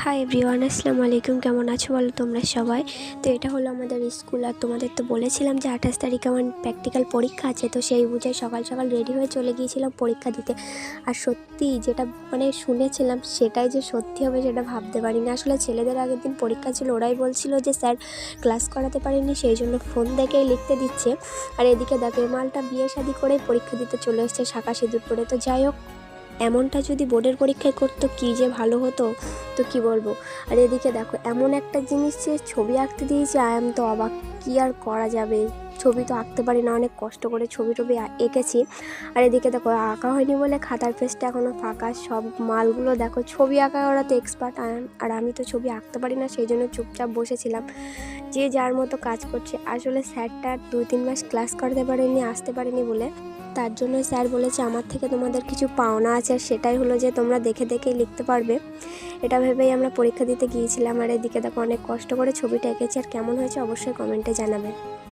Hi everyone, আসসালামু আলাইকুম। কেমন আছো বলো তোমরা সবাই? তো এটা হলো আমাদের স্কুল, আর তোমাদের তো বলেছিলাম যে 28 তারিখে আমার প্র্যাকটিক্যাল পরীক্ষা আছে। তো সেই বুঝে সকাল সকাল রেডি হয়ে চলে গিয়েছিলাম পরীক্ষা দিতে। আর সত্যি যেটা শুনেছিলাম সেটাই যে সত্যি হবে সেটা ভাবতে পারিনি। আসলে ছেলেদের আগের দিন পরীক্ষা ছিল, ওরাই বলছিল যে স্যার ক্লাস করাতে পারেনি, সেই জন্য ফোন দেখেই লিখতে দিচ্ছে। আর এদিকে দেখো মালটা বিয়ে শাদি করেই পরীক্ষা দিতে চলে এসছে শাঁখা সিঁদুর পরে। তো যাই হোক, এমনটা যদি বোর্ডের পরীক্ষায় করতো কী যে ভালো হতো, তো কি বলবো। আর এদিকে দেখো এমন একটা জিনিস যে ছবি আঁকতে দিয়েছি, আয়াম তো অবাক, কী আর করা যাবে, ছবি তো আঁকতে পারি না, অনেক কষ্ট করে ছবি টবি এঁকেছি। আর এদিকে দেখো আঁকা হয়নি বলে খাতার পেজটা এখনও ফাঁকা। সব মালগুলো দেখো, ছবি আঁকা ওরা তো এক্সপার্ট, আর আমি তো ছবি আঁকতে পারি না, সেই জন্য চুপচাপ বসেছিলাম, যে যার মতো কাজ করছে। আসলে স্যারটা 2-3 মাস ক্লাস করতে পারেনি, আসতে পারেনি বলে, তার জন্য স্যার বলেছে আমার থেকে তোমাদের কিছু পাওনা আছে, আর সেটাই হলো যে তোমরা দেখে দেখেই লিখতে পারবে। এটা ভেবেই আমরা পরীক্ষা দিতে গিয়েছিলাম। আর এদিকে দেখো অনেক কষ্ট করে ছবিটা এঁকেছি, আর কেমন হয়েছে অবশ্যই কমেন্টে জানাবে।